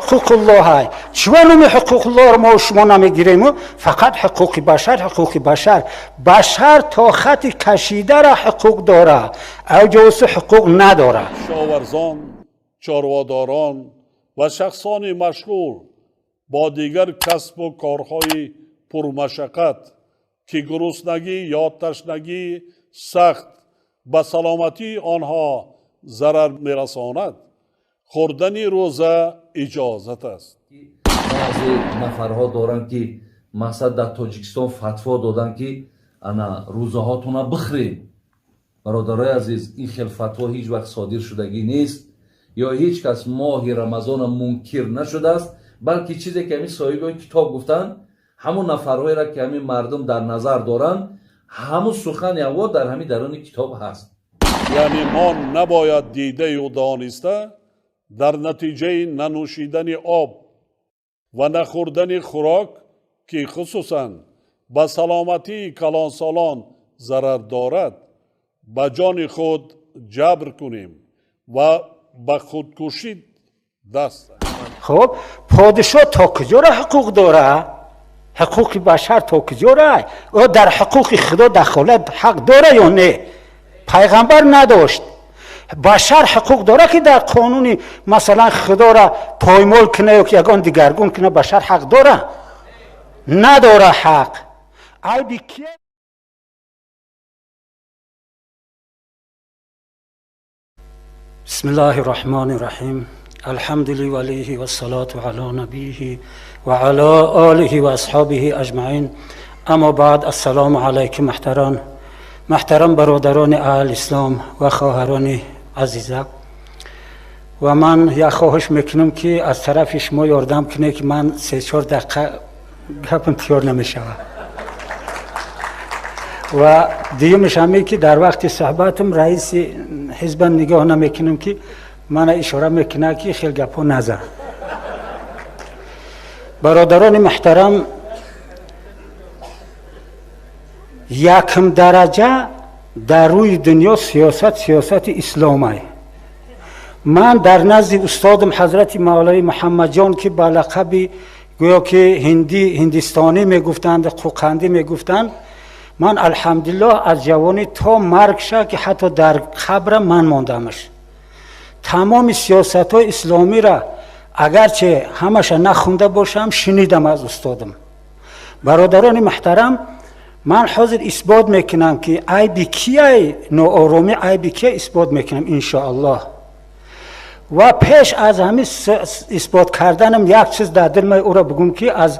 حقوق الله های چون حقوق الله رو ما و شما نمیگیریم؟ فقط حقوق بشر بشر تا خط کشیده را حقوق داره، اوجوس حقوق نداره. شاورزان، چارواداران و شخصان مشغول با دیگر کسب و کارهای پرمشقت که گرسنگی یا تشنگی سخت به سلامتی آنها ضرر میرساند، خوردن روزه اجازت است. بعضی نفرها دارند که مثلا در تاجیکستان فتوا دادن که انا روزه هاتون بخرید. برادرای عزیز، این خیل فتوا هیچ وقت صادر شدگی نیست یا هیچ کس ماه رمضان منکر نشده است، بلکه چیزی که همین صاحبای کتاب گفتن، همون نفرهایی را که همین مردم در نظر دارن، همون سخن اول در همین درون کتاب هست. یعنی ما نباید دیده و دانسته در نتیجه ننوشیدن آب و نخوردن خوراک که خصوصاً به سلامتی کلانسالان ضرر دارد به جان خود جبر کنیم و به خودکشی دست. خب پادشاه تا کجا را حقوق داره؟ حقوق بشر تا کجا را؟ او در حقوق خدا دخالت حق داره یا نه؟ پیغمبر نداشت. بشر حقوق داره که در قانونی مثلا خدا را پایمال کنه یا که یگان دیگرگون کنه؟ بشر حق داره؟ نداره حق. عیبی کیه؟ بسم الله الرحمن الرحیم. الحمد لله و الصلاة علی نبیه و علی آله و اصحابه اجمعین. اما بعد، السلام علیکم محترم برادران اهل اسلام و خواهران عزیزم. و من یک خواهش میکنم که از طرف شما یاردم کنه که من 3-4 دقیقه گپم تیار نمیشه. و دیگه میشم که در وقت صحبتم رئیس حزب نگاه نمیکنم که من اشاره میکنه که خیلی گپا نزن. برادران محترم، یکم درجه در روی دنیا سیاست اسلامی. من در نزد استادم حضرت مولای محمد جان که با لقب گویا که هندستانی میگفتند، قوقندی میگفتند، من الحمدلله از جوانی تا مرگ شد که حتی در قبر من ماندمش. تمام سیاست های اسلامی را اگرچه همش نخونده باشم شنیدم از استادم. برادران محترم، من حاضر اثبات میکنم که عیبی کیه ناآرامی، عیبی کیه اثبات میکنم انشاءالله. و پیش از همین اثبات کردنم یک چیز در دل من او را بگم که از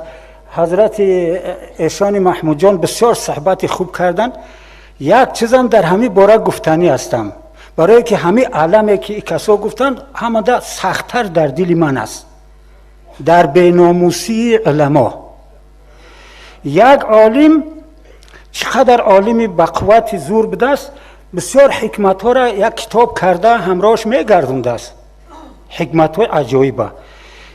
حضرت احسان محمود جان بسیار صحبت خوب کردن. یک چیزم در همین باره گفتنی هستم، برای که همین علمی که کسا گفتن همه سختتر در دل من است. در بیناموسی علما یک عالم چقدر عالمی به قوت زور بده است، بسیار حکمت ها را یک کتاب کرده همراهش میگردونده است، حکمت های عجایبه.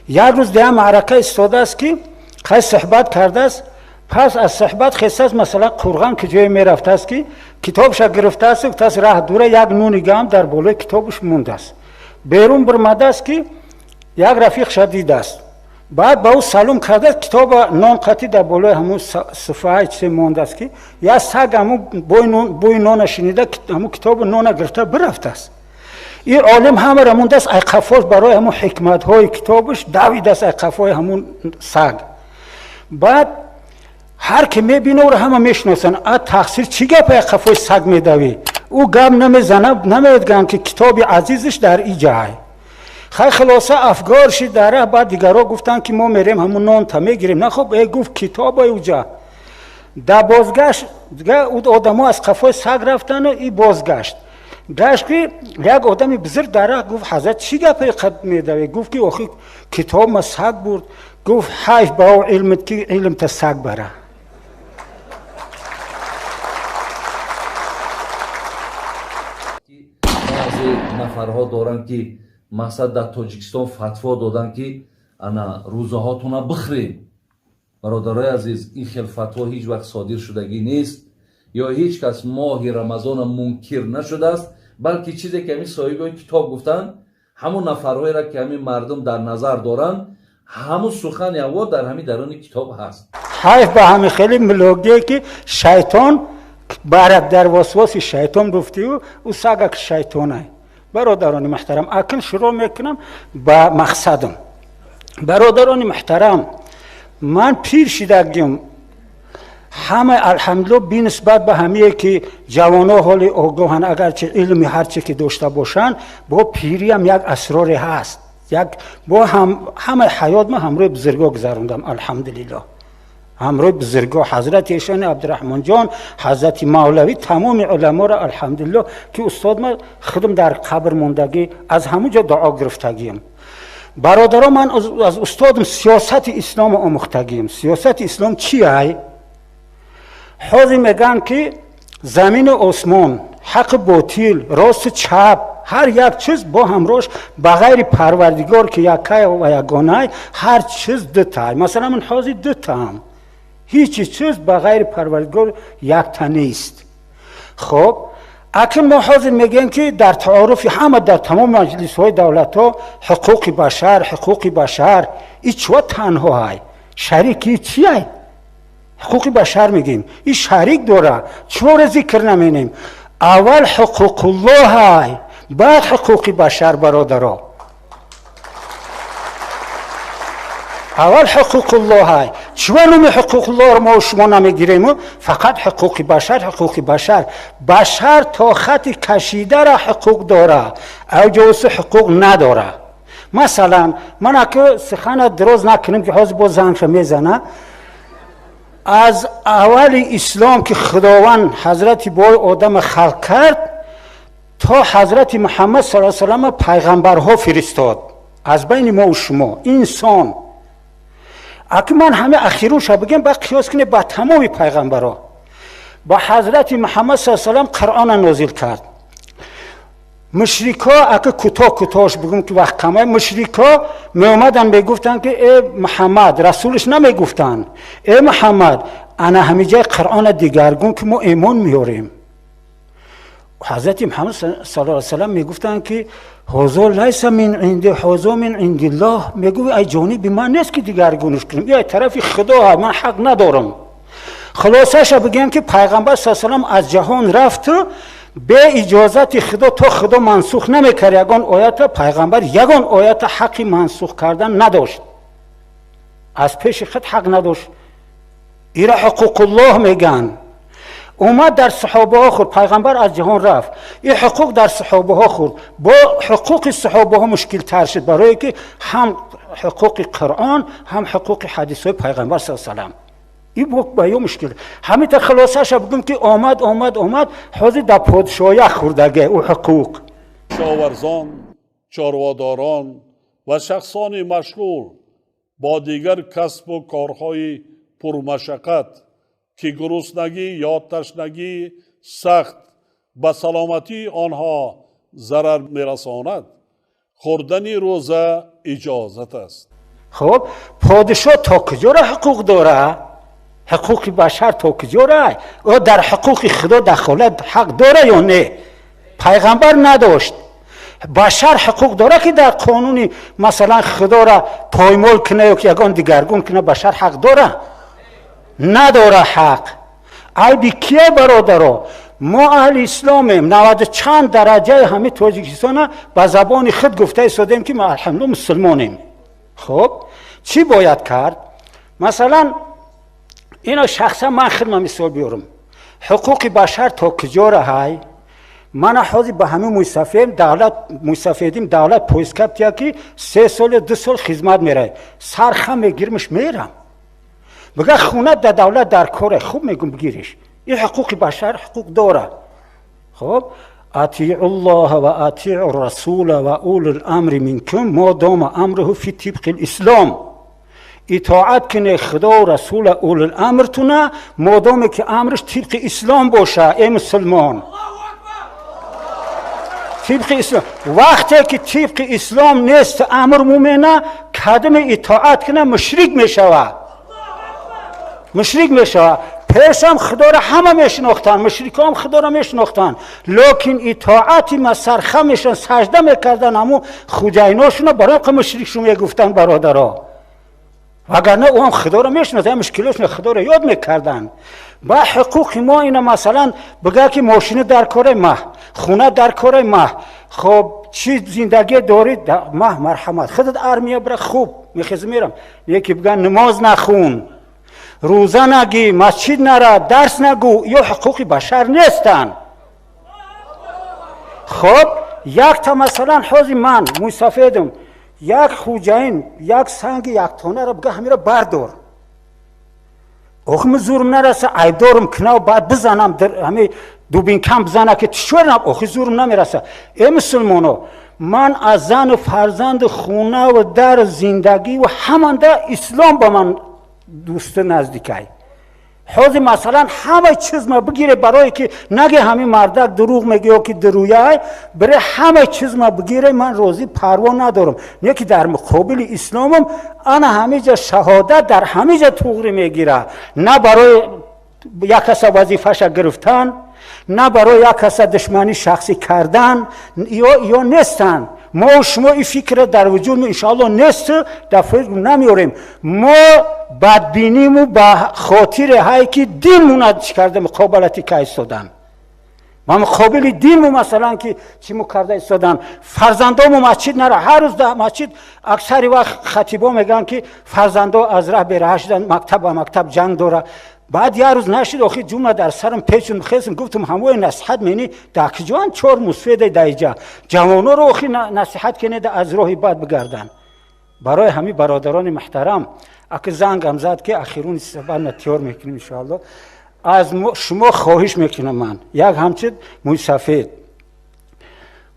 یک روز در معرکه استاده است که خیلی صحبت کرده است، پس از صحبت خیسته است مثلا قرغان که جای می رفته است که کتابش گرفته است و تاس راه دوره یک نونی هم در بالای کتابش مونده است. بیرون برمده است که یک رفیق شدید است، بعد با او سلام کرده کتاب نان قطعی در بالای همون صفحه چه مونده است که یا سگ همون بوی نان شنیده همون کتاب نان گرفته برفته است. این عالم همه را مونده است ایقفاش برای همون حکمت های کتابش دوید است ایقفای همون سگ. بعد هر که میبینه او را همه میشناسن، تقصیر چی گپ ایقفای سگ میدوی؟ او گپ نمیزنه، نمیدگن که کتاب عزیزش در ای جای. خیلی خلاصه افگار شد داره. بعد دیگرها گفتن که ما میریم همون نان تا میگیریم. نه خب ای گفت کتاب اوجا. در بازگشت دیگه او آدم ها از قفای سگ رفتن و ای بازگشت. گشت که یک آدمی بزرگ داره گفت حضرت چی گپ قد میدوی؟ گفت که آخی کتاب ما سگ برد. گفت حیف با او علمت که علم تا سگ بره. بعضی نفرها دارند که مثلا در تاجیکستان فتوا دادن که انا روزه هاتون بخرید. برادرای عزیز، این خیل فتوا هیچ وقت صادر شدگی نیست یا هیچ کس ماه رمضان منکر نشده است، بلکه چیزی که همین صاحبای کتاب گفتن، ҳамун нафарҳоеро ки ҳамин мардум дар назар доранд ҳамун сухани аввал дар ҳамин дарони китоб ҳаст. حیف به همین خیلی ملوگیه که شیطان بارک در وسواسی شیطان گفتی و ساگه که شیطانه. برادران محترم اکنون شروع میکنم با مقصدم. برادران محترم من پیر شدگیم همه الحمدلله بی نسبت به همه که جوانو حال آگاهن اگرچه علمی هرچی که داشته باشن با پیری هم یک اسرار هست. با همه حیات ما همراه بزرگا گذروندم الحمدلله. همراه بزرگا حضرت ایشان عبدالرحمن جان، حضرت مولوی، تمام علما را الحمدلله که استاد ما خودم در قبر موندگی از همونجا دعا گرفتگیم. برادران من از استادم سیاست اسلام آموختگیم. سیاست اسلام چیه؟ حاضر میگن که زمین و آسمان، حق باطل، راست چپ، هر یک چیز با همراهش بغیر پروردگار که یکی و یگانه هر چیز دوتای. مثلا من حاضر دوتام، هیچ چیز بغیر پروردگار یک تا نیست. خب اکنون ما حاضر میگیم که در تعارف همه در تمام مجلس های دولت ها حقوق بشر این چوه تنها های شریکی چیه؟ حقوق بشر میگیم این شریک داره چوه ذکر نمینیم. اول حقوق الله های بعد حقوق بشر برادرها. اول حقوق الله های چون حقوق الله رو ما و شما نمیگیریم فقط حقوق بشر بشر تا خط کشیده را حقوق داره او جوز حقوق نداره. مثلا من اگه سخن دراز نکنیم که حاضر با زنش میزنه از اول اسلام که خداوند حضرت بای آدم خلق کرد تا حضرت محمد صلی الله علیه و سلم پیغمبرها فرستاد از بین ما و شما انسان. اگه من همه اخیروش بگم با قیاس کنه با تمام پیغمبرها با حضرت محمد صلی الله علیه و سلم قرآن نازل کرد. مشرکا اگه کوتاهش بگم که وقت کمه مشرکا می اومدن میگفتن که ای محمد رسولش نمیگفتن ای محمد انا همه جای قرآن دیگرگون که ما ایمان میاریم. حضرت محمد صلی الله علیه و سلم میگفتن که هذا لیس من عند هذا من عند الله. میگو ای جانب من نیست که دیگرگونش کنیم یا طرف خدا من حق ندارم. خلاصش بگیم که پیغمبر صلی الله علیه و سلم از جهان رفت به اجازت خدا تا خدا منسوخ نمیکرد یگان آیت پیغمبر یگان آیت حق منسوخ کردن نداشت از پیش خود حق نداشت. ایرا حقوق الله میگن. اومد در صحابه ها خورد پیغمبر از جهان رفت این حقوق در صحابه ها خورد با حقوق صحابه ها مشکل تر شد برای که هم حقوق قرآن هم حقوق حدیث های پیغمبر صلی الله علیه و سلم این با یه مشکل همین تا خلاصش بگم که آمد حاضر در پادشاهی خوردگه او حقوق. کشاورزان، چارواداران و شخصان مشغول با دیگر کسب و کارهای پرمشقت که گرسنگی یا تشنگی سخت به سلامتی آنها ضرر میرساند خوردن روزه اجازت است. خب پادشاه تا کجا را حقوق داره؟ حقوق بشر تا کجا را؟ او در حقوق خدا دخالت حق داره یا نه؟ پیغمبر نداشت. بشر حقوق داره که در قانونی مثلا خدا را پایمال کنه یا که یگان دیگرگون کنه بشر حق داره؟ نداره حق. عیبی کیه برادرها؟ ما اهل اسلامیم 90 چند درجه همه تاجیکستان به زبان خود گفته ایستادیم که ما الحمدلله مسلمانیم. خب چی باید کرد؟ مثلا اینا شخصا من خودم مثال بیارم حقوق بشر تا کجا را های؟ من حاضر به همه مستفیدیم دولت پویست کرد که 3 سال 2 سال خدمت میره سرخم میگیرمش میرم بگه خونه در دولت در کاره خوب میگم بگیرش این حقوق بشر حقوق داره. خب اطیع الله و اطیع الرسول و اول الامر منکم ما دام امره فی طبق الاسلام. اطاعت کنه خدا و رسول اول الامر تونه مادامی که امرش طبق اسلام باشه. ای مسلمان طبق اسلام. وقتی که طبق اسلام نیست امر مومنه کدم اطاعت کنه مشرک میشوه. پیشم خدا را همه میشناختن، مشرکان هم خدا را میشناختن، لیکن اطاعت ما سرخم میشن، سجده میکردن، همون خوجیناشون برای که مشرکشون میگفتن برادرها، وگرنه او هم خدا را میشناختن، مشکلشون خدا را یاد میکردن. با حقوق ما اینا مثلا بگه که ماشین در کار ما، خونه در کار ما، خب چی زندگی دارید ما، مرحمت خودت ارمیه برای خوب میخیز میرم، یکی بگه نماز نخون، روزه نگی، مسجد نره، درس نگو، یا حقوق بشر نیستن. خب یک تا مثلا حوزی من موسفیدم، یک خوجین یک سنگ یک تانه را بگه همین را بردار، اخم زورم نرسه عیب دارم کنه و بعد بزنم در همین دوبین کم بزنه که تشورنم، اخی زورم نمیرسه. ای مسلمانو، من از زن و فرزند خونه و در زندگی و همانده اسلام با من دوست نزدیکی. حوض مثلا همه چیز ما بگیره برای که نگه همین مردک دروغ میگه که درویه، برای همه چیز ما بگیره، من روزی پروا ندارم. نه که در مقابل اسلامم انا همه جا شهادت در همه جا توغری میگیره، نه برای یک کس وظیفه‌ش گرفتن، نه برای یک کس دشمنی شخصی کردن، یا نیستن. ما و شما این فکر در وجود ما انشاءالله نیست، در فکر نمیاریم. ما بدبینیم و به خاطر هایی که دین مونه چی کرده مقابلتی که ایستادن. ما مقابل دین مو مثلا که چی مو کرده ایستادن، فرزندامو مسجد نره، هر روز در مسجد اکثر وقت خطیبا میگن که فرزندا از راه بیره شدن، مکتب و مکتب جنگ داره. بعد یه روز نشد آخی جمله در سرم پیچون خیسم، گفتم هموی نصیحت مینی دک جوان چور مصفیده دایجا جوانا رو آخی نصیحت کنه ده از راه بد بگردن. برای همین برادران محترم اگه زنگم زد که اخیرون استقبال نتیار میکنیم انشاءالله، از شما خواهش میکنم من یک همچین موی سفید،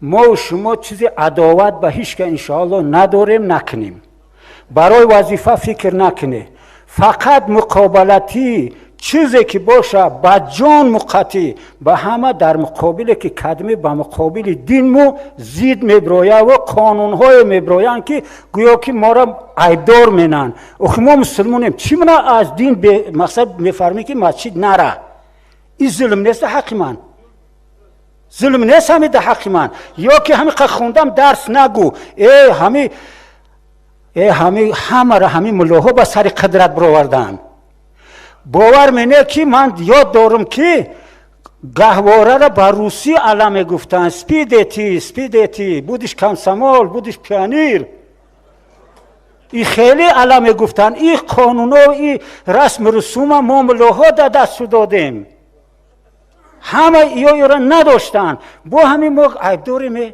ما و شما چیزی عداوت به هیچ که انشاءالله نداریم، نکنیم، برای وظیفه فکر نکنه، فقط مقابلتی چیزی که باشه با جان مقطعی به همه در مقابل که کدمی به مقابل دین مو زید میبرویه و قانونهای میبرویان که گویا که ما را عیبدار مینن. اخی ما مسلمانیم چی منه از دین به مقصد میفرمی که مسجد نره، این ظلم نیست حق من، ظلم نیست همین ده حق من. یا که همین خوندم درس نگو، همه را همین ملاها به سر قدرت برآوردن. باور منه که من یاد دارم که گهواره را به روسی علم گفتن، سپیدتی بودش کمسمال، بودش پیانیر، این خیلی علم گفتن. این قانون و این رسم رسوم ما ملاها در دست دادیم، همه اینا را نداشتن، با همین ما عیب داریم.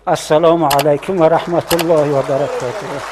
السلام علیکم و رحمت الله و برکاته.